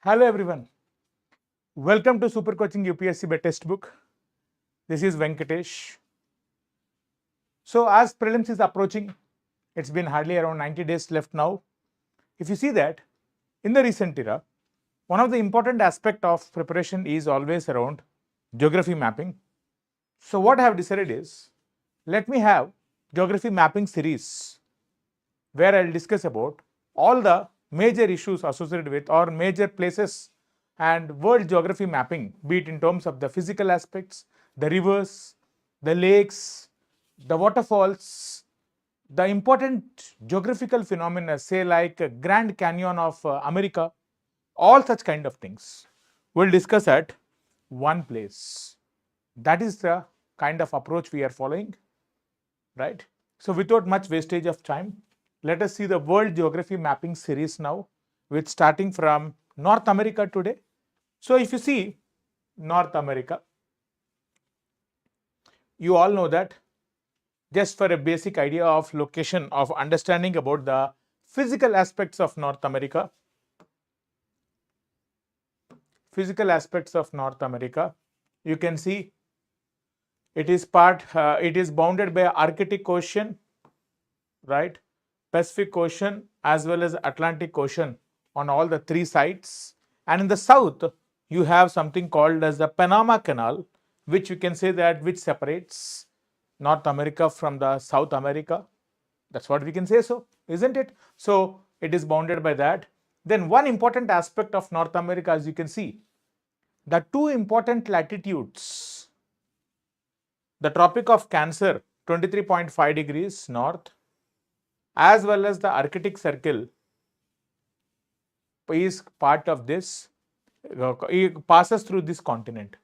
Hello everyone. Welcome to Super Coaching UPSC by Testbook. This is Venkatesh. So as prelims is approaching, it's been hardly around 90 days left now. If you see that in the recent era, one of the important aspect of preparation is always around geography mapping. So what I have decided is, let me have geography mapping series where I'll discuss about all the major issues associated with or major places and world geography mapping, be it in terms of the physical aspects, the rivers, the lakes, the waterfalls, the important geographical phenomena, say like Grand Canyon of America, all such kind of things we'll discuss at one place. That is the kind of approach we are following, right? So without much wastage of time, let us see the world geography mapping series now, with starting from North America today. So if you see North America, you all know that just for a basic idea of location of understanding about the physical aspects of North America, you can see it is bounded by Arctic Ocean, right? Pacific Ocean as well as Atlantic Ocean on all the three sides. And in the south, you have something called as the Panama Canal, which you can say that which separates North America from the South America. That's what we can say, so isn't it? So it is bounded by that. Then one important aspect of North America, as you can see, the two important latitudes, the Tropic of Cancer 23.5 degrees north, as well as the Arctic Circle is part of this, it passes through this continent.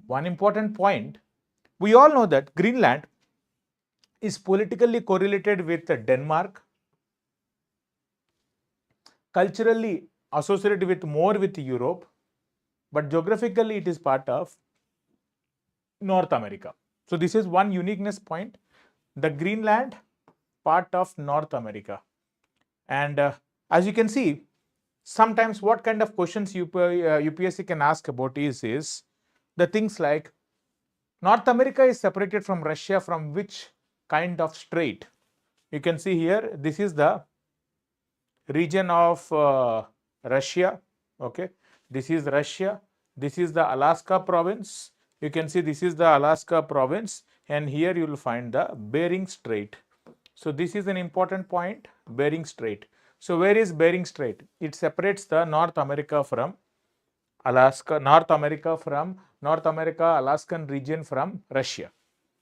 One important point, we all know that Greenland is politically correlated with Denmark, culturally associated with more with Europe, but geographically it is part of North America. So this is one uniqueness point, the Greenland part of North America. And as you can see, sometimes what kind of questions UPSC can ask about is the things like North America is separated from Russia from which kind of strait? You can see here, this is the region of Russia. Okay, this is Russia. This is the Alaska province. You can see this is the Alaska province, and here you will find the Bering Strait. So this is an important point, Bering Strait. So where is Bering Strait? It separates the North America, Alaskan region from Russia.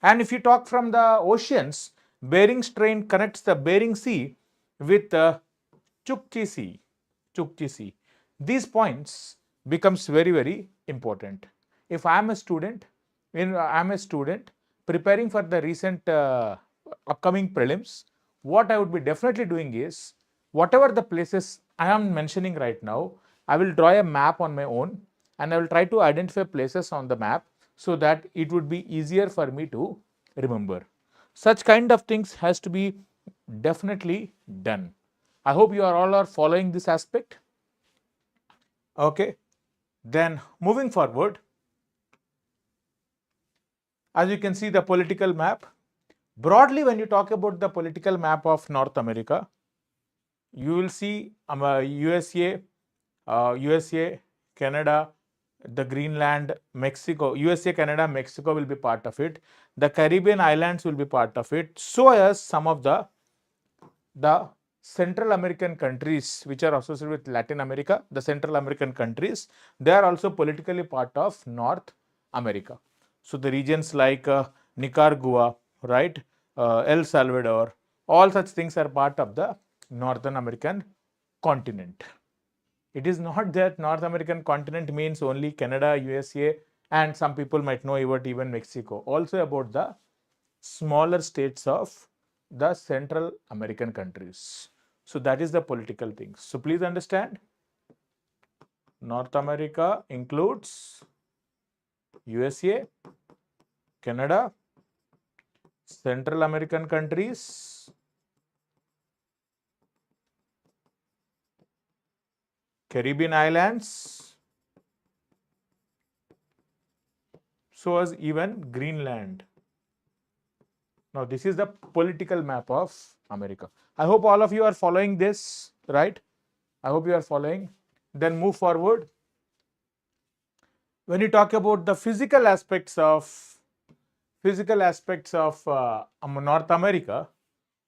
And if you talk from the oceans, Bering Strait connects the Bering Sea with the Chukchi Sea. These points becomes very, very important. If I am a student, preparing for the recent upcoming prelims, what I would be definitely doing is, whatever the places I am mentioning right now, I will draw a map on my own and I will try to identify places on the map so that it would be easier for me to remember. Such kind of things has to be definitely done. I hope you are all following this aspect. Okay, then moving forward, as you can see the political map. Broadly, when you talk about the political map of North America, you will see USA, Canada, the Greenland, Mexico, USA, Canada, Mexico will be part of it. The Caribbean islands will be part of it. So as some of the Central American countries which are associated with Latin America, the Central American countries, they are also politically part of North America. So the regions like Nicaragua, right, El Salvador, all such things are part of the Northern American continent. It is not that North American continent means only Canada, USA, and some people might know about even Mexico. Also about the smaller states of the Central American countries. So that is the political thing. So please understand, North America includes USA, Canada, Central American countries, Caribbean islands, so as even Greenland. Now, this is the political map of America. I hope all of you are following this, right? I hope you are following. Then move forward. When you talk about the physical aspects of North America,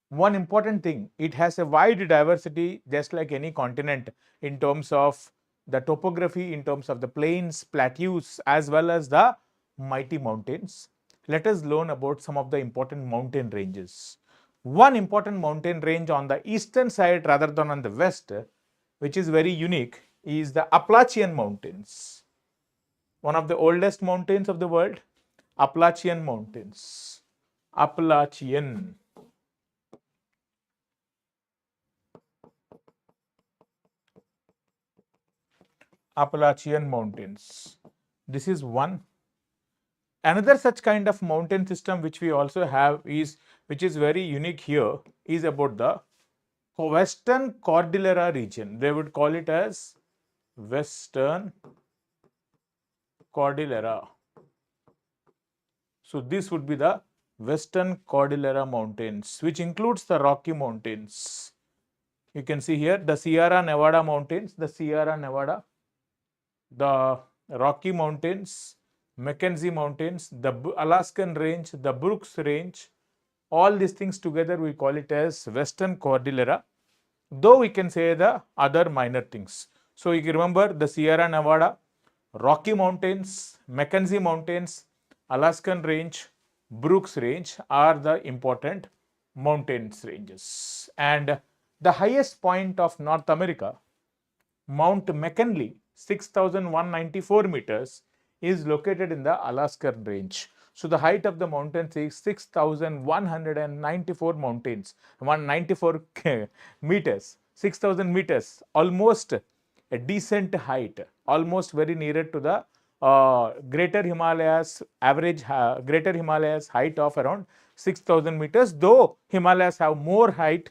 one important thing, it has a wide diversity just like any continent in terms of the topography, in terms of the plains, plateaus, as well as the mighty mountains. Let us learn about some of the important mountain ranges. One important mountain range on the eastern side rather than on the west, which is very unique, is the Appalachian Mountains. One of the oldest mountains of the world, Appalachian Mountains. Appalachian Mountains. This is one. Another such kind of mountain system which we also have is, which is very unique here, is about the Western Cordillera region. They would call it as Western Cordillera. So this would be the Western Cordillera Mountains, which includes the Rocky Mountains. You can see here the Sierra Nevada Mountains, the Rocky Mountains, Mackenzie Mountains, the Alaskan Range, the Brooks Range. All these things together we call it as Western Cordillera, though we can say the other minor things. So you can remember the Sierra Nevada, Rocky Mountains, Mackenzie Mountains, Alaskan Range, Brooks Range are the important mountains ranges. And the highest point of North America, Mount McKinley, 6,194 meters, is located in the Alaskan Range. So the height of the mountains is 6,194 meters, 6,000 meters, almost a decent height, almost very near to the Greater Himalayas average, Greater Himalayas height of around 6,000 meters, though Himalayas have more height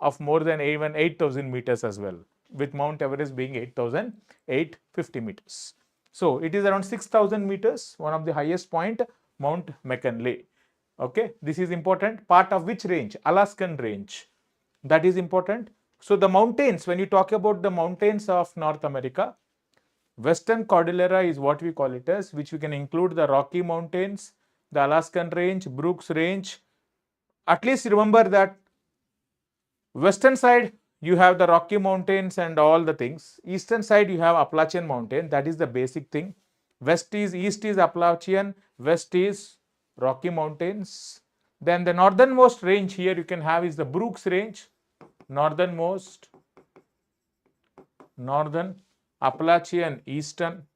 of more than even 8,000 meters as well, with Mount Everest being 8,850 meters. So it is around 6,000 meters, one of the highest point, Mount McKinley. Okay, this is important. Part of which range? Alaskan Range. That is important. So the mountains, when you talk about the mountains of North America, Western Cordillera is what we call it as, which we can include the Rocky Mountains, the Alaskan Range, Brooks Range. At least remember that western side you have the Rocky Mountains and all the things. Eastern side you have Appalachian Mountain. That is the basic thing. East is Appalachian, west is Rocky Mountains. Then the northernmost range here you can have is the Brooks Range, northern Appalachian, eastern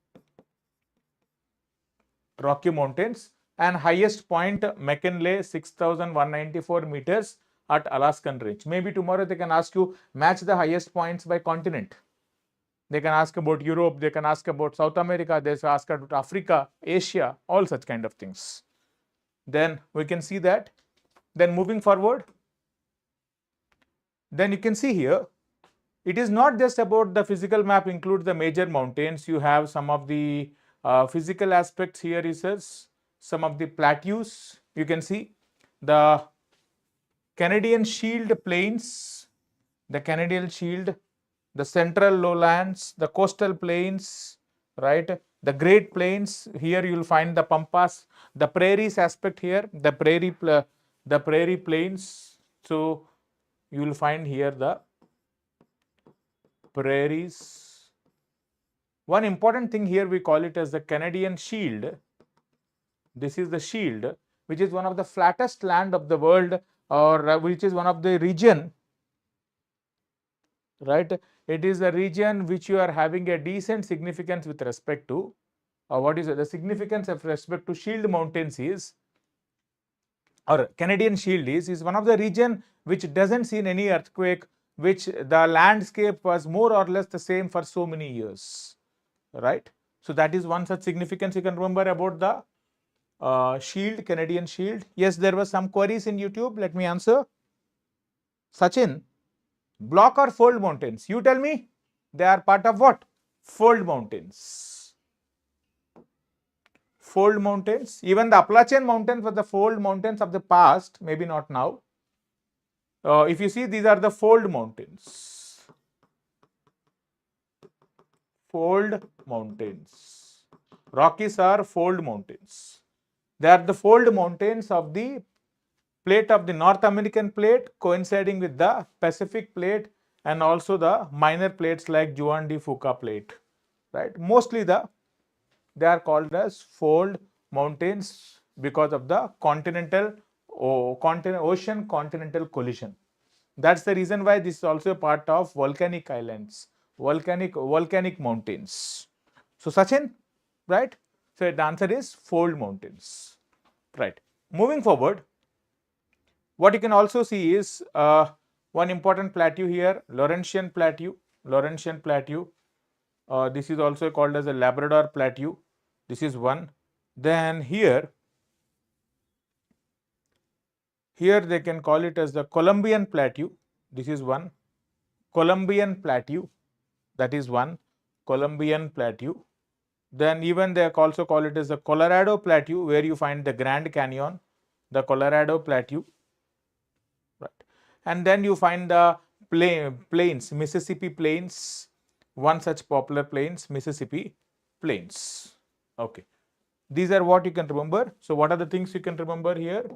Rocky Mountains, and highest point McKinley, 6,194 meters at Alaskan Range. Maybe tomorrow they can ask you match the highest points by continent. They can ask about Europe, they can ask about South America, they can ask about Africa, Asia, all such kind of things. Then we can see that. Then moving forward, then you can see here, it is not just about the physical map include the major mountains. You have some of the physical aspects here is some of the plateaus. You can see the Canadian Shield Plains, the Canadian Shield, the Central Lowlands, the Coastal Plains, right? The Great Plains. Here you will find the Pampas, the prairies aspect here, the prairie plains. So you will find here the prairies. One important thing here we call it as the Canadian Shield. This is the shield, which is one of the flattest land of the world, or which is one of the region, right? It is a region which you are having a decent significance with respect to, what is it? The significance of respect to Shield Mountains is, or Canadian Shield is one of the region which doesn't see any earthquake, which the landscape was more or less the same for so many years, right? So that is one such significance you can remember about the shield, Canadian Shield. Yes, there were some queries in YouTube. Let me answer. Sachin, block or fold mountains? You tell me. They are part of what? Fold mountains. Fold mountains. Even the Appalachian mountains were the fold mountains of the past, maybe not now. If you see, these are the fold mountains. Fold mountains. Rockies are fold mountains. They are the fold mountains of the plate of the North American plate coinciding with the Pacific plate and also the minor plates like Juan de Fuca plate, right? Mostly they are called as fold mountains because of the ocean continental collision. That's the reason why this is also a part of volcanic islands, volcanic mountains. So Sachin, right? So the answer is fold mountains, right? Moving forward, what you can also see is one important plateau here, Laurentian Plateau. Laurentian Plateau. This is also called as a Labrador Plateau. This is one. Then here they can call it as the Columbian Plateau. This is one. Columbian Plateau. That is one. Columbian Plateau. Then even they also call it as the Colorado Plateau, where you find the Grand Canyon, the Colorado Plateau. Right. And then you find the plains, Mississippi Plains, one such popular plains, Mississippi Plains. Okay. These are what you can remember. So what are the things you can remember here?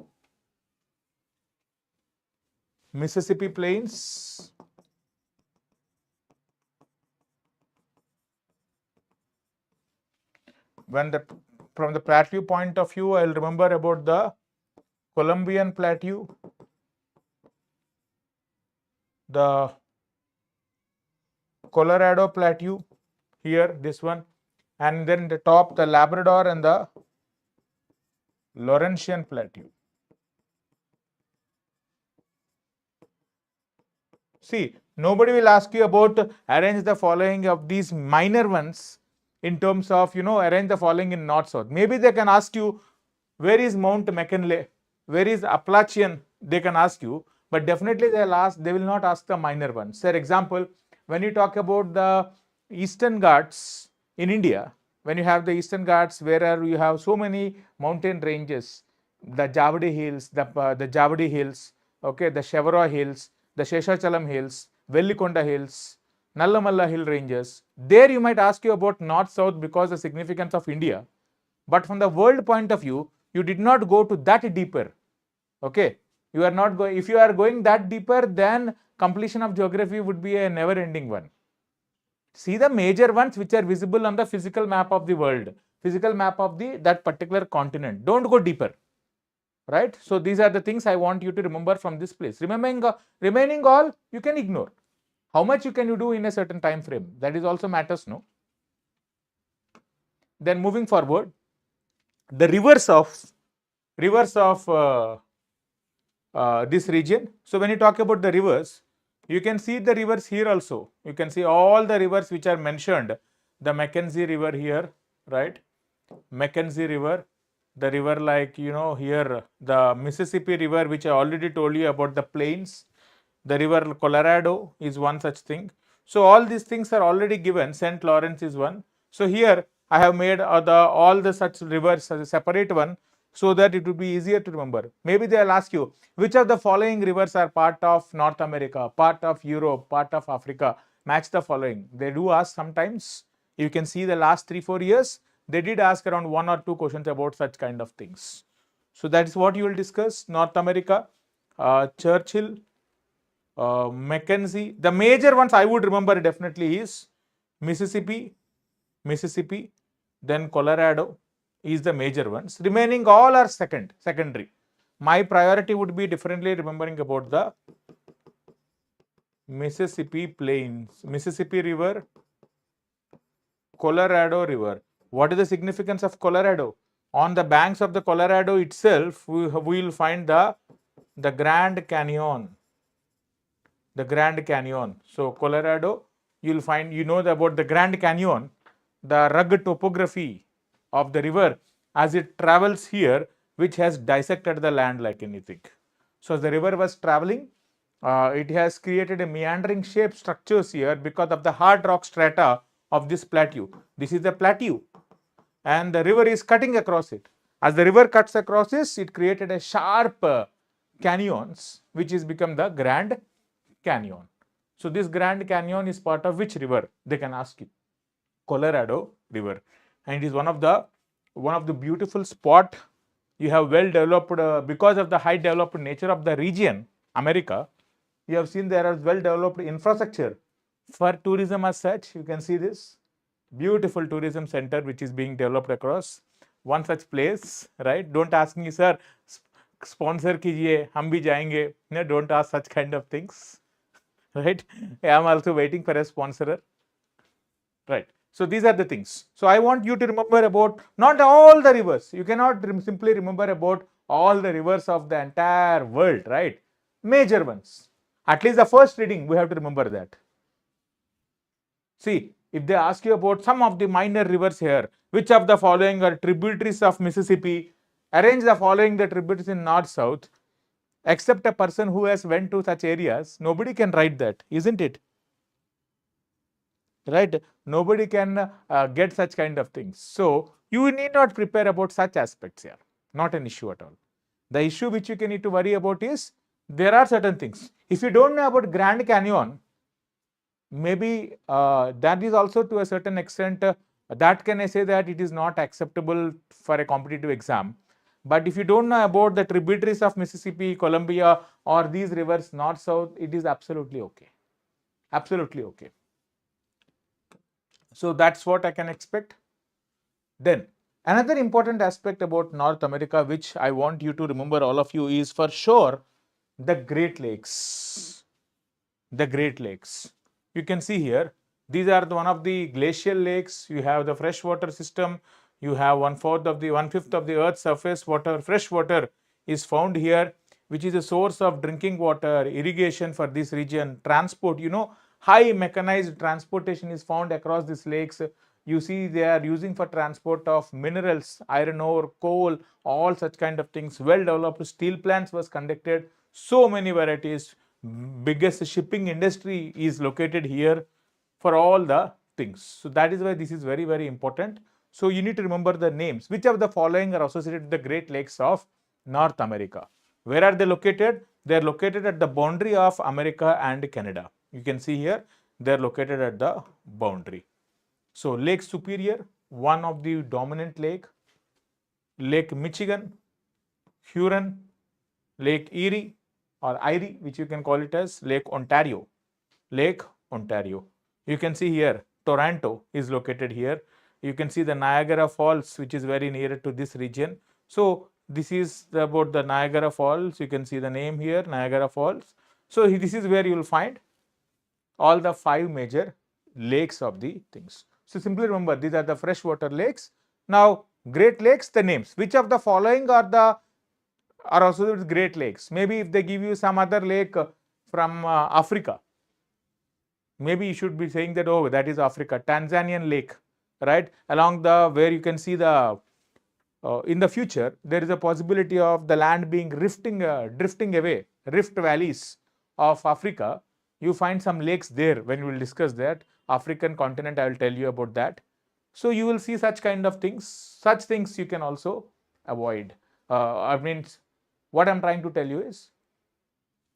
Mississippi Plains, from the plateau point of view, I'll remember about the Columbian Plateau, the Colorado Plateau, here this one, and then the top, the Labrador and the Laurentian Plateau. See, nobody will ask you about arrange the following of these minor ones in terms of, arrange the following in north-south. Maybe they can ask you, where is Mount McKinley? Where is Appalachian? They can ask you, but definitely they will not ask the minor ones. For example, when you talk about the Eastern Ghats in India, when you have the Eastern Ghats, where you have so many mountain ranges, the Javadi Hills, the Javadi Hills, okay, the Chevrolet Hills, the Sheshachalam Hills, Vellikonda Hills, Nallamalla Hill ranges. There you might ask you about north-south because the significance of India. But from the world point of view, you did not go to that deeper. Okay, you are not going. If you are going that deeper, then completion of geography would be a never-ending one. See the major ones which are visible on the physical map of the world, physical map of that particular continent. Don't go deeper. Right? So these are the things I want you to remember from this place. Remaining all you can ignore. How much you can do in a certain time frame? That is also matters, no? Then moving forward, the rivers of this region. So when you talk about the rivers, you can see the rivers here also. You can see all the rivers which are mentioned. The Mackenzie River here, right? Mackenzie River. The river like, here, the Mississippi River, which I already told you about the plains. The river Colorado is one such thing. So all these things are already given. St. Lawrence is one. So here I have made all the such rivers as a separate one so that it would be easier to remember. Maybe they'll ask you, which of the following rivers are part of North America, part of Europe, part of Africa? Match the following. They do ask sometimes. You can see the last 3-4 years. They did ask around 1 or 2 questions about such kind of things. So that is what you will discuss. North America, Churchill, Mackenzie. The major ones I would remember definitely is Mississippi, then Colorado is the major ones. Remaining all are secondary. My priority would be differently remembering about the Mississippi Plains, Mississippi River, Colorado River. What is the significance of Colorado? On the banks of the Colorado itself, we will find the Grand Canyon. The Grand Canyon. So Colorado, you will find, about the Grand Canyon, the rugged topography of the river as it travels here, which has dissected the land like anything. So the river was traveling it has created a meandering shape structures here because of the hard rock strata of this plateau. This is the plateau, and the river is cutting across it. As the river cuts across this, it created a sharp canyons, which is become the Grand Canyon. So this Grand Canyon is part of which river? They can ask you. Colorado River, and it is one of the beautiful spot. You have well developed because of the high developed nature of the region, America. You have seen there is well developed infrastructure for tourism as such. You can see this beautiful tourism center which is being developed across one such place, right? Don't ask me, sir, sponsor kijiye, hum bhi jayenge. No, don't ask such kind of things, right? I am also waiting for a sponsor, right? So these are the things. So I want you to remember about not all the rivers. You cannot simply remember about all the rivers of the entire world, right? Major ones. At least the first reading, we have to remember that. See, if they ask you about some of the minor rivers here, which of the following are tributaries of Mississippi? Arrange the following the tributaries in north-south. Except a person who has went to such areas, nobody can write that, isn't it? Right? Nobody can get such kind of things. So you need not prepare about such aspects here. Not an issue at all. The issue which you can need to worry about is there are certain things. If you don't know about Grand Canyon, maybe that is also to a certain extent that can I say that it is not acceptable for a competitive exam. But if you don't know about the tributaries of Mississippi, Columbia, or these rivers north south, it is absolutely okay. Absolutely okay. So that's what I can expect. Then another important aspect about North America which I want you to remember, all of you, is for sure the Great Lakes. The Great Lakes. You can see here, these are one of the glacial lakes. You have the freshwater system. You have 1/5 of the Earth's surface water. Fresh water is found here, which is a source of drinking water, irrigation for this region, transport. High mechanized transportation is found across these lakes. You see they are using for transport of minerals, iron ore, coal, all such kind of things. Well developed steel plants was conducted. So many varieties. Biggest shipping industry is located here for all the things. So that is why this is very, very important. So you need to remember the names. Which of the following are associated with the Great Lakes of North America? Where are they located? They are located at the boundary of America and Canada. You can see here, they are located at the boundary. So Lake Superior, one of the dominant lake. Lake Michigan, Huron, Lake Erie, or Erie, which you can call it as Lake Ontario. Lake Ontario. You can see here, Toronto is located here. You can see the Niagara Falls, which is very near to this region. So this is about the Niagara Falls. You can see the name here, Niagara Falls. So this is where you will find all the 5 major lakes of the things. So simply remember, these are the freshwater lakes. Now, Great Lakes, the names. Which of the following are also with Great Lakes? Maybe if they give you some other lake from Africa, maybe you should be saying that, oh, that is Africa. Tanzanian lake, right? Along the where you can see the in the future, there is a possibility of the land being drifting away, rift valleys of Africa. You find some lakes there. When we will discuss that African continent, I will tell you about that. So you will see such kind of things. Such things you can also avoid. I mean, what I'm trying to tell you is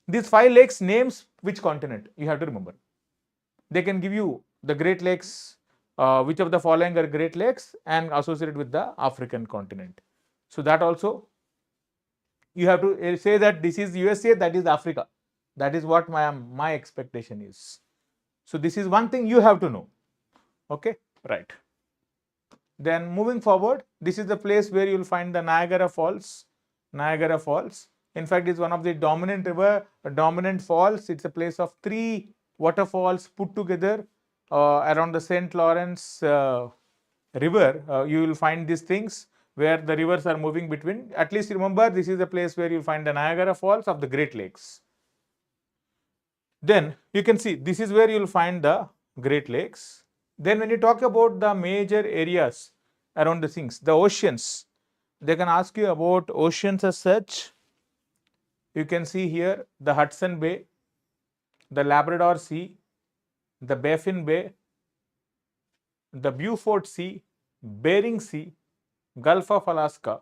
these 5 lakes names which continent you have to remember. They can give you the Great Lakes, which of the following are Great Lakes and associated with the African continent. So that also you have to say that this is USA, that is Africa. That is what my expectation is. So this is one thing you have to know. Okay, right. Then moving forward, this is the place where you will find the Niagara Falls. Niagara Falls. In fact, it's one of the dominant dominant falls. It's a place of 3 waterfalls put together around the St. Lawrence river. You will find these things where the rivers are moving between. At least remember, this is the place where you find the Niagara Falls of the Great Lakes. Then you can see this is where you will find the Great Lakes. Then when you talk about the major areas around the things, the oceans, they can ask you about oceans as such. You can see here the Hudson Bay, the Labrador Sea, the Baffin Bay, the Beaufort Sea, Bering Sea, Gulf of Alaska.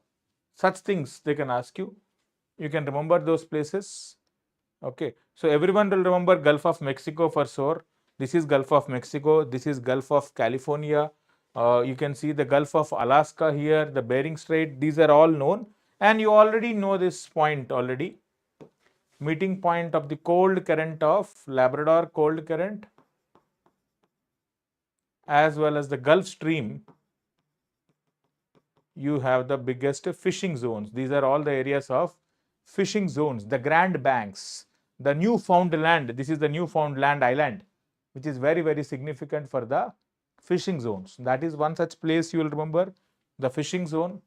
Such things they can ask you. You can remember those places. Okay, so everyone will remember Gulf of Mexico for sure. This is Gulf of Mexico. This is Gulf of California. You can see the Gulf of Alaska here, the Bering Strait. These are all known, and you already know this point already. Meeting point of the cold current of Labrador cold current, as well as the Gulf Stream. You have the biggest fishing zones. These are all the areas of fishing zones, the Grand Banks, the Newfoundland. This is the Newfoundland Island, which is very, very significant for the fishing zones. That is one such place you will remember, the fishing zone.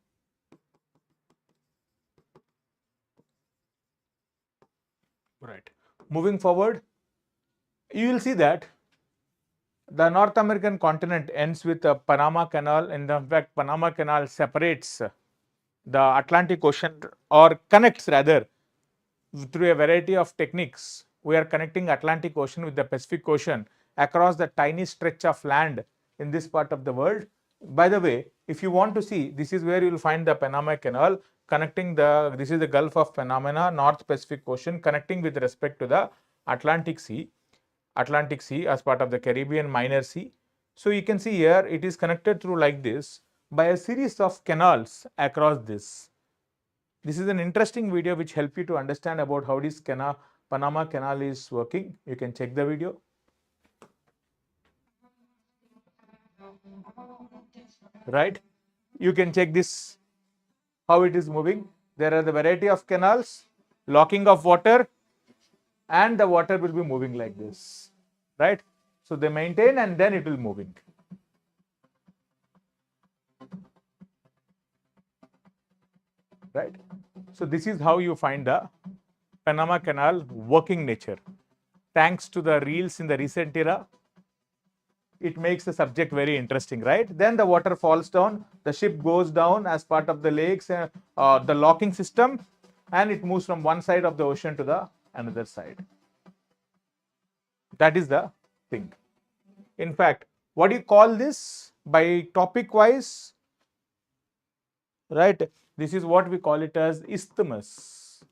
Right. Moving forward, you will see that the North American continent ends with the Panama Canal, and in fact, Panama Canal separates the Atlantic Ocean, or connects rather, through a variety of techniques. We are connecting Atlantic Ocean with the Pacific Ocean across the tiny stretch of land in this part of the world. By the way, if you want to see, this is where you will find the Panama Canal connecting this is the Gulf of Panama, North Pacific Ocean, connecting with respect to the Atlantic Sea as part of the Caribbean Minor Sea. So you can see here it is connected through like this by a series of canals across this. This is an interesting video which help you to understand about how this Panama Canal is working. You can check the video. Right? You can check this, how it is moving. There are the variety of canals, locking of water, and the water will be moving like this. Right? So they maintain and then it will moving. Right? So this is how you find the Panama Canal working nature. Thanks to the reels in the recent era, it makes the subject very interesting, right? Then the water falls down, the ship goes down as part of the lakes, the locking system, and it moves from one side of the ocean to the another side. That is the thing. In fact, what do you call this by topic wise? Right? This is what we call it as isthmus.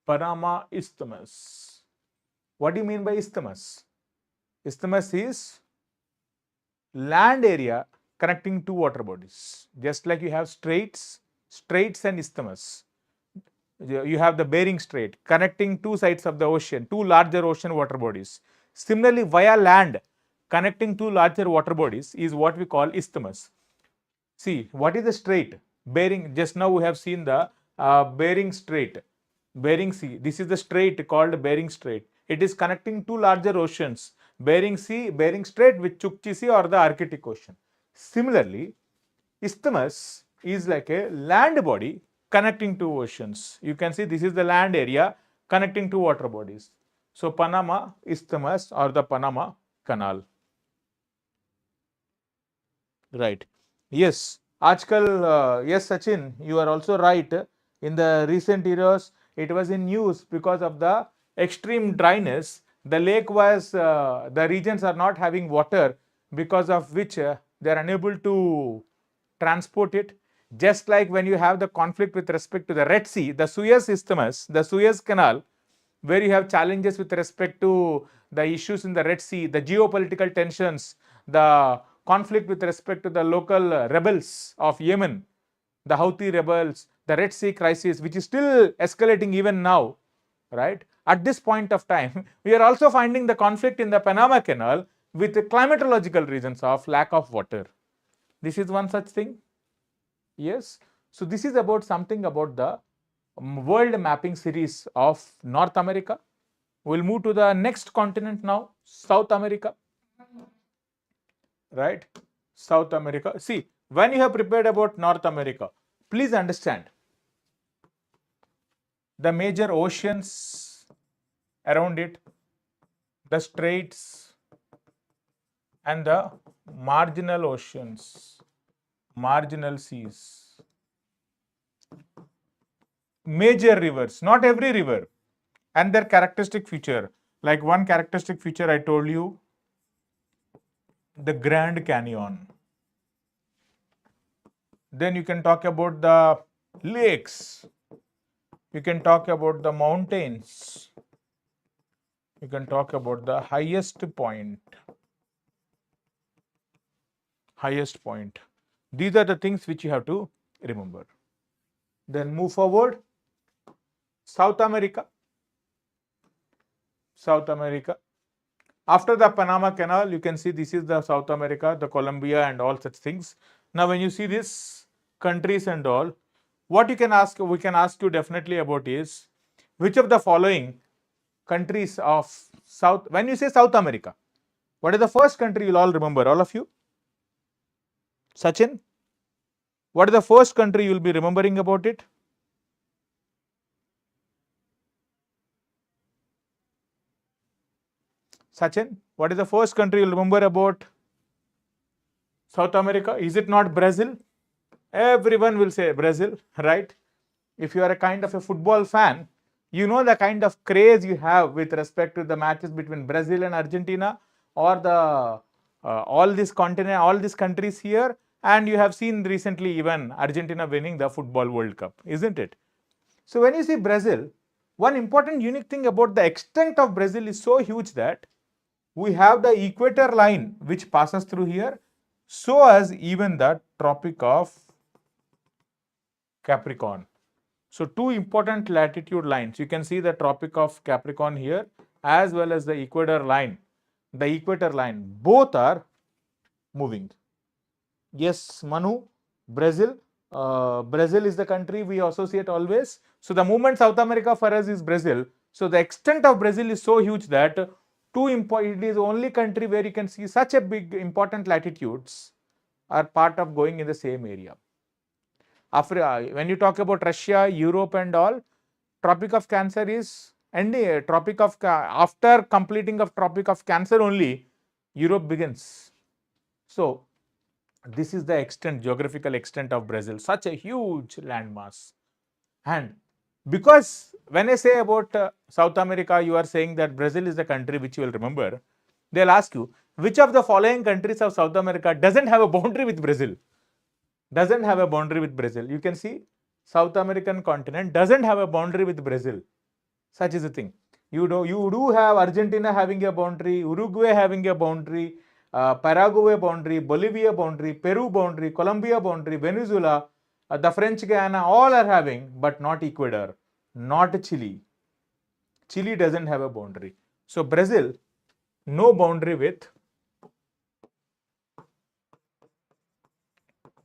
Panama Isthmus. What do you mean by isthmus? Isthmus is land area connecting two water bodies. Just like you have straits and isthmus. You have the Bering Strait connecting two sides of the ocean, two larger ocean water bodies. Similarly, via land connecting two larger water bodies is what we call isthmus. See, what is the strait? Bering, just now we have seen the Bering Strait, Bering Sea. This is the strait called Bering Strait. It is connecting two larger oceans, Bering Sea, Bering Strait with Chukchi Sea or the Arctic Ocean. Similarly, isthmus is like a land body connecting two oceans. You can see this is the land area connecting two water bodies. So Panama Isthmus or the Panama Canal. Right. Yes. Ajkal, yes, Sachin, you are also right. In the recent years, it was in news because of the extreme dryness. The lake was, the regions are not having water, because of which they are unable to transport it. Just like when you have the conflict with respect to the Red Sea, the Suez Isthmus, the Suez Canal, where you have challenges with respect to the issues in the Red Sea, the geopolitical tensions, the conflict with respect to the local rebels of Yemen, the Houthi rebels, the Red Sea crisis, which is still escalating even now, right? At this point of time, we are also finding the conflict in the Panama Canal with the climatological reasons of lack of water. This is one such thing. Yes. So this is about something about the world mapping series of North America. We'll move to the next continent now, South America. Right? South America. See, when you have prepared about North America, please understand the major oceans around it, the straits, and the marginal oceans, marginal seas. Major rivers, not every river, and their characteristic feature. Like one characteristic feature I told you, the Grand Canyon. Then you can talk about the lakes. You can talk about the mountains. You can talk about the highest point. Highest point. These are the things which you have to remember. Then move forward. South America. South America. After the Panama Canal, you can see this is the South America, the Colombia and all such things. Now, when you see this countries and all, what you can ask, we can ask you definitely about is, which of the following countries of South, when you say South America, what is the first country you'll all remember, all of you? Sachin, what is the first country you'll be remembering about it? Sachin, what is the first country you'll remember about South America? Is it not Brazil? Everyone will say Brazil, right? If you are a kind of a football fan, you know the kind of craze you have with respect to the matches between Brazil and Argentina, or the all this continent, all these countries here, and you have seen recently even Argentina winning the Football World Cup, isn't it? So when you see Brazil, one important unique thing about the extent of Brazil is so huge that we have the equator line which passes through here, so as even the Tropic of Capricorn. So two important latitude lines. You can see the Tropic of Capricorn here as well as the equator line. The equator line, both are moving. Yes, Manu, Brazil. Brazil is the country we associate always. So the movement South America for us is Brazil. So the extent of Brazil is so huge that it is the only country where you can see such a big important latitudes are part of going in the same area. Africa, when you talk about Russia, Europe and all, Tropic of Cancer is after completing of Tropic of Cancer only, Europe begins. So this is the extent, geographical extent of Brazil, such a huge landmass. And because when I say about South America, you are saying that Brazil is the country which you will remember, they'll ask you, which of the following countries of South America doesn't have a boundary with Brazil? Doesn't have a boundary with Brazil. You can see South American continent doesn't have a boundary with Brazil. Such is the thing. You do have Argentina having a boundary, Uruguay having a boundary, Paraguay boundary, Bolivia boundary, Peru boundary, Colombia boundary, Venezuela, the French Guiana, all are having, but not Ecuador, not Chile. Chile doesn't have a boundary. So Brazil, no boundary with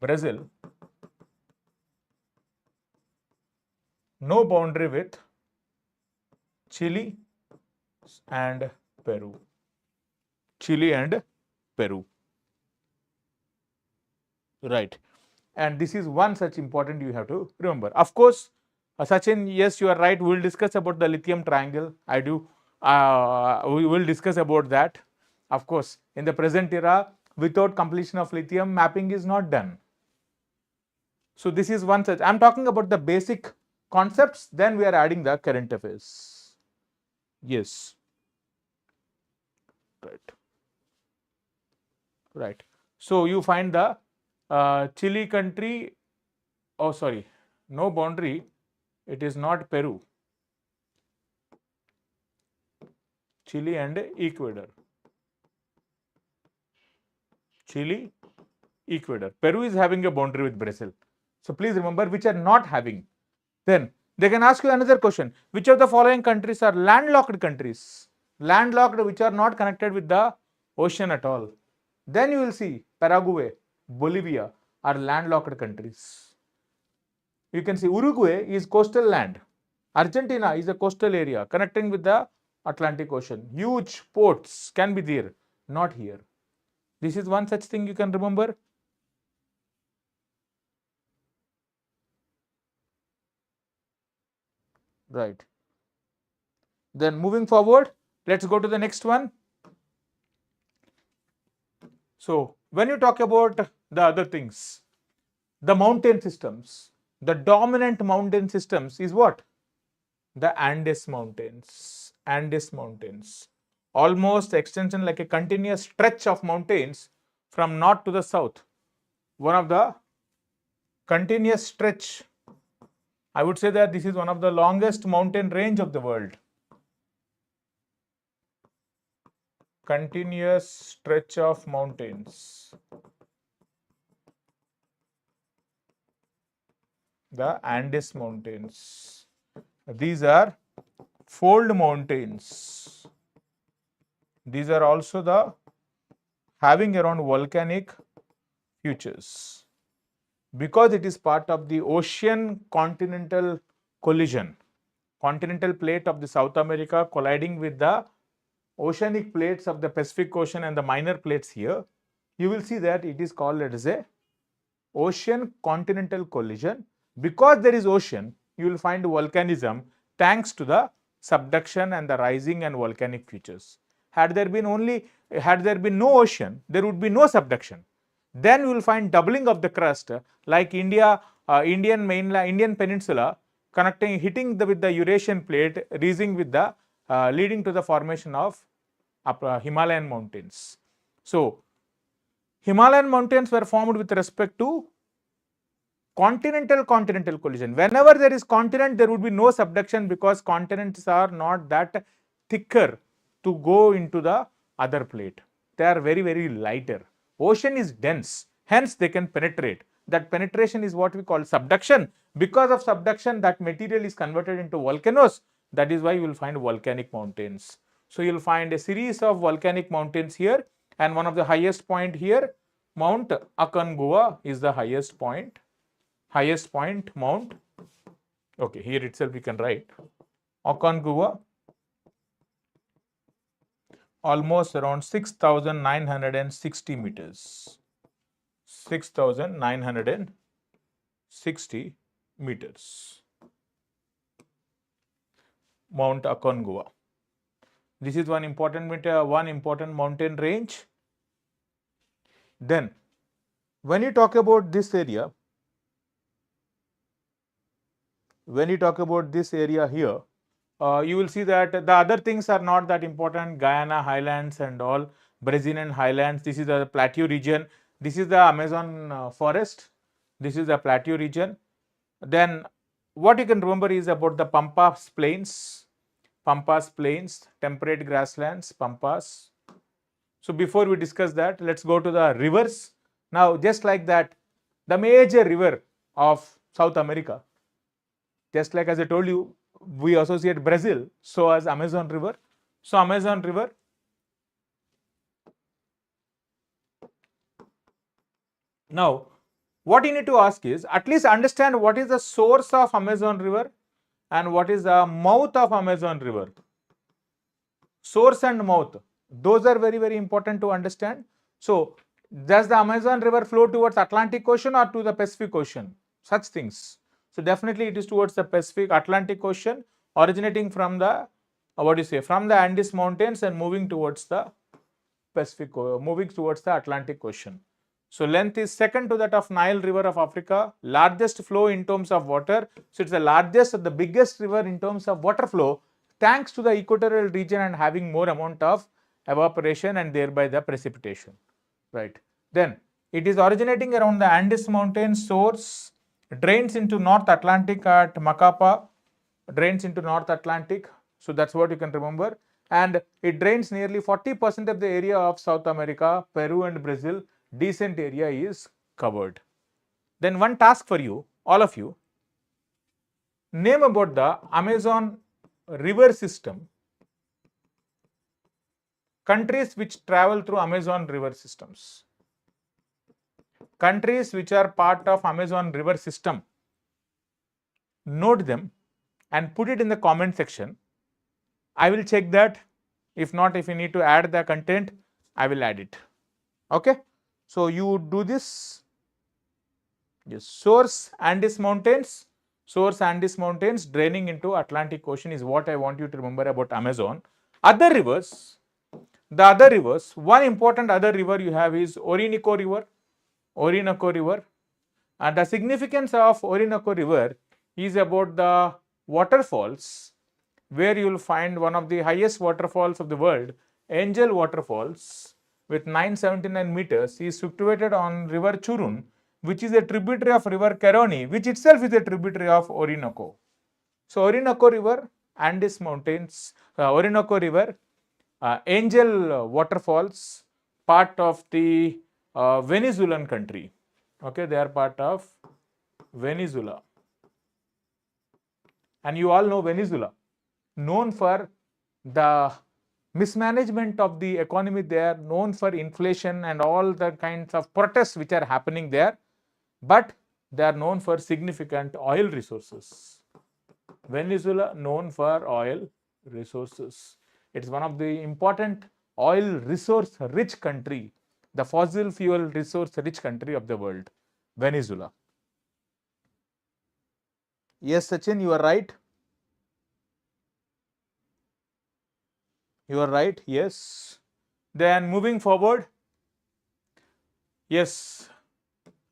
Brazil, no boundary with Chile and Peru. Chile and Peru. Right. And this is one such important you have to remember. Of course, Sachin, yes, you are right. We will discuss about the lithium triangle. I do. We will discuss about that. Of course, in the present era, without completion of lithium, mapping is not done. So this is one such. I'm talking about the basic concepts. Then we are adding the current affairs. Yes. Right. Right. So you find the Chile country, oh sorry, no boundary, it is not Peru. Chile and Ecuador. Chile, Ecuador. Peru is having a boundary with Brazil. So please remember which are not having. Then they can ask you another question. Which of the following countries are landlocked countries? Landlocked which are not connected with the ocean at all. Then you will see Paraguay, Bolivia are landlocked countries. You can see Uruguay is coastal land. Argentina is a coastal area connecting with the Atlantic Ocean. Huge ports can be there, not here. This is one such thing you can remember. Right. Then moving forward, let's go to the next one. So when you talk about the other things, the mountain systems, the dominant mountain systems is what? The Andes Mountains. Andes Mountains. Almost extension like a continuous stretch of mountains from north to the south. One of the continuous stretch. I would say that this is one of the longest mountain range of the world. Continuous stretch of mountains. The Andes Mountains. These are fold mountains. These are also the having around volcanic features because it is part of the ocean continental collision. Continental plate of the South America colliding with the oceanic plates of the Pacific Ocean and the minor plates here. You will see that it is called as a ocean continental collision. Because there is ocean, you will find volcanism thanks to the subduction and the rising and volcanic features. Had there been no ocean, there would be no subduction. Then you will find doubling of the crust like Indian peninsula hitting with the Eurasian plate, leading to the formation of Himalayan mountains. So, Himalayan mountains were formed with respect to continental collision. Whenever there is continent, there would be no subduction because continents are not that thicker to go into the other plate. They are very, very lighter. Ocean is dense, hence they can penetrate. That penetration is what we call subduction. Because of subduction, that material is converted into volcanoes. That is why you will find volcanic mountains. So you will find a series of volcanic mountains here, and one of the highest point here, Mount Aconcagua is the highest point. Mount. Okay, here itself we can write Aconcagua, almost around 6,960 meters. 6,960 meters. Mount Aconcagua. This is one important mountain range. Then, when you talk about this area, here, you will see that the other things are not that important. Guyana highlands and all, Brazilian highlands. This is the plateau region. This is the Amazon forest. This is the plateau region. Then what you can remember is about the Pampas plains, temperate grasslands, Pampas. So before we discuss that, let's go to the rivers. Now, just like that, the major river of South America, just like as I told you, we associate Brazil, so as Amazon River. So Amazon River. Now, what you need to ask is, at least understand what is the source of Amazon River and what is the mouth of Amazon River. Source and mouth, those are very, very important to understand. So, does the Amazon River flow towards Atlantic Ocean or to the Pacific Ocean? Such things. So, definitely it is towards the Atlantic Ocean, originating from the, from the Andes Mountains and moving towards the Atlantic Ocean. So, length is second to that of Nile River of Africa, largest flow in terms of water. So, it's the largest or the biggest river in terms of water flow, thanks to the equatorial region and having more amount of evaporation and thereby the precipitation, right? Then, it is originating around the Andes Mountains source, drains into North Atlantic at Macapa, drains into North Atlantic. So, that's what you can remember. And it drains nearly 40% of the area of South America, Peru and Brazil. Decent area is covered. Then one task for you, all of you, name about the Amazon river system, countries which travel through Amazon river systems. Countries which are part of Amazon river system, note them and put it in the comment section. I will check that. If not, if you need to add the content, I will add it. Okay. So, you do this. Yes, source Andes Mountains draining into Atlantic Ocean is what I want you to remember about Amazon. Other rivers, one important other river you have is Orinoco River. And the significance of Orinoco River is about the waterfalls where you will find one of the highest waterfalls of the world, Angel Waterfalls, with 979 meters, is situated on River Churun, which is a tributary of River Caroni, which itself is a tributary of Orinoco. So Orinoco River, Andes Mountains, Orinoco River, Angel Waterfalls, part of the Venezuelan country. Okay, they are part of Venezuela. And you all know Venezuela, known for the mismanagement of the economy there, known for inflation and all the kinds of protests which are happening there, but they are known for significant oil resources. Venezuela known for oil resources. It's one of the important oil resource rich country, the fossil fuel resource rich country of the world, Venezuela. Yes, Sachin, you are right. You are right, yes. Then moving forward, yes,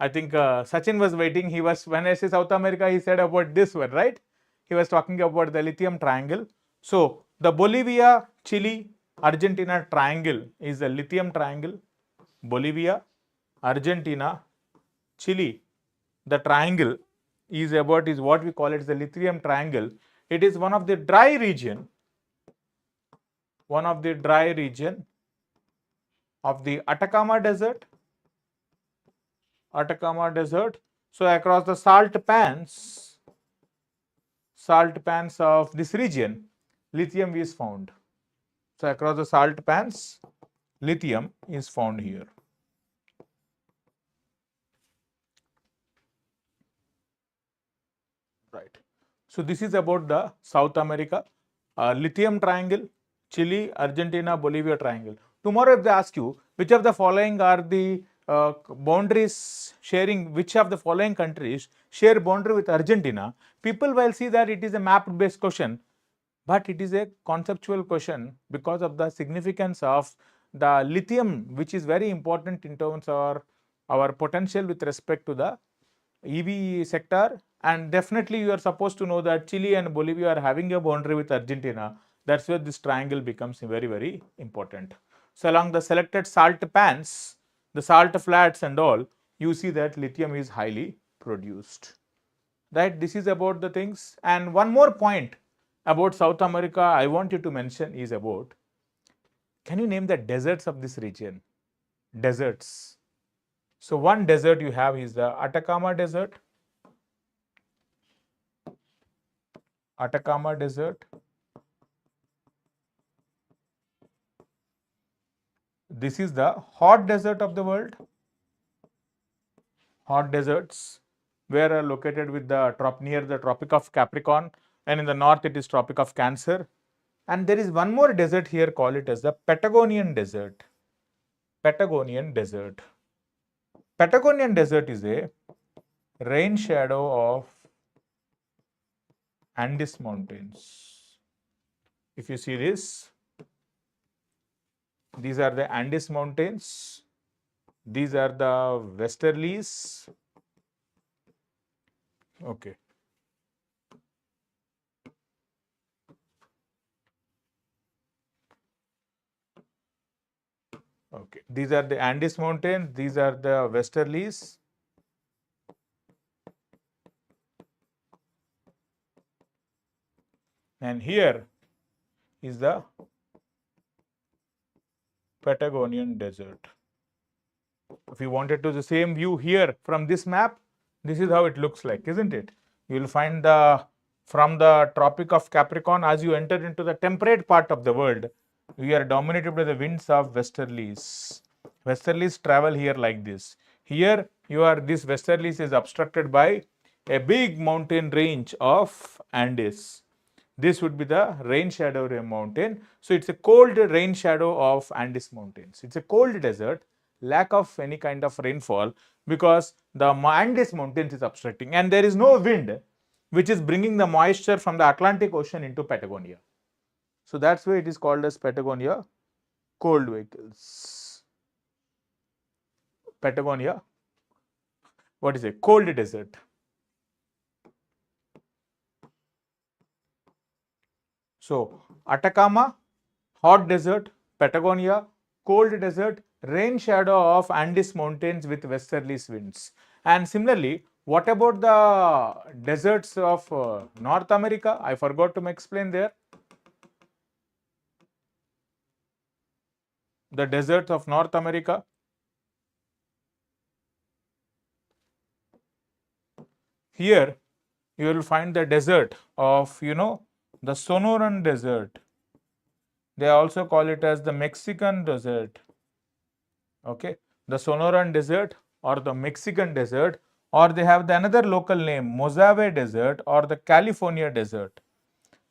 I think Sachin was waiting. He was, when I say South America, he said about this one, right? He was talking about the lithium triangle. So the Bolivia, Chile, Argentina triangle is the lithium triangle. Bolivia, Argentina, Chile. The triangle is what we call it the lithium triangle. It is one of the dry region of the Atacama Desert. So across the salt pans of this region, lithium is found. So across the salt pans, lithium is found here. Right. So this is about the South America, lithium triangle, Chile, Argentina, Bolivia triangle. Tomorrow if they ask you which of the following are the boundaries sharing, which of the following countries share boundary with Argentina, people will see that it is a map based question, but it is a conceptual question because of the significance of the lithium, which is very important in terms of our potential with respect to the EV sector. And definitely you are supposed to know that Chile and Bolivia are having a boundary with Argentina. That's where this triangle becomes very, very important. So along the selected salt pans, the salt flats and all, you see that lithium is highly produced. Right, this is about the things. And one more point about South America I want you to mention is about, can you name the deserts of this region? Deserts. So one desert you have is the Atacama Desert. Atacama Desert. This is the hot desert of the world. Hot deserts where are located with the near the Tropic of Capricorn, and in the north it is Tropic of Cancer. And there is one more desert here, call it as the Patagonian Desert. Patagonian Desert. Patagonian Desert is a rain shadow of Andes Mountains. If you see this, these are the Andes Mountains. These are the westerlies. Okay. Okay. These are the Andes Mountains. These are the westerlies. And here is the Patagonian Desert. If you wanted to the same view here from this map, this is how it looks like, isn't it? You will find the from the Tropic of Capricorn, as you enter into the temperate part of the world, we are dominated by the winds of westerlies. Westerlies travel here like this. Here this westerlies is obstructed by a big mountain range of Andes. This would be the rain shadow mountain. So it's a cold rain shadow of Andes Mountains. It's a cold desert, lack of any kind of rainfall because the Andes Mountains is obstructing and there is no wind which is bringing the moisture from the Atlantic Ocean into Patagonia. So that's why it is called as Patagonia cold vehicles. Patagonia, what is it? Cold desert. So Atacama, hot desert; Patagonia, cold desert, rain shadow of Andes mountains with westerly winds. And similarly, what about the deserts of North America? I forgot to explain there. The deserts of North America. Here you will find the desert of, the Sonoran Desert. They also call it as the Mexican Desert. Okay, the Sonoran Desert or the Mexican Desert, or they have the another local name, Mojave Desert or the California Desert.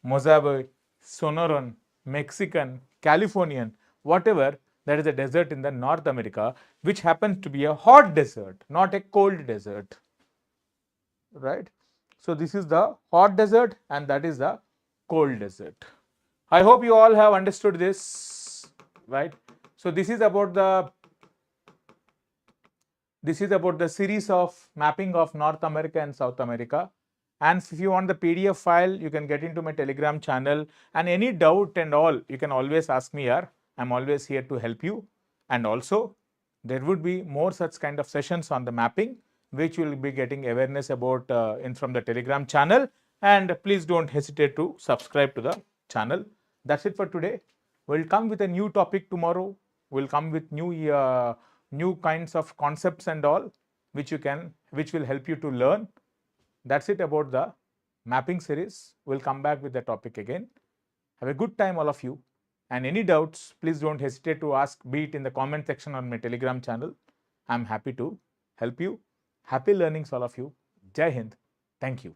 Mojave, Sonoran, Mexican, Californian, whatever, that is a desert in the North America, which happens to be a hot desert, not a cold desert. Right? So this is the hot desert and that is the cold desert. I hope you all have understood this, right? So this is about the series of mapping of North America and South America. And if you want the PDF file, you can get into my Telegram channel, and any doubt and all, you can always ask me here. I'm always here to help you. And also, there would be more such kind of sessions on the mapping, which you will be getting awareness about from the Telegram channel. And please don't hesitate to subscribe to the channel. That's it for today. We'll come with a new topic tomorrow. We'll come with new kinds of concepts and all, which will help you to learn. That's it about the mapping series. We'll come back with the topic again. Have a good time, all of you. And any doubts, please don't hesitate to ask, be it in the comment section on my Telegram channel. I'm happy to help you. Happy learnings, all of you. Jai Hind. Thank you.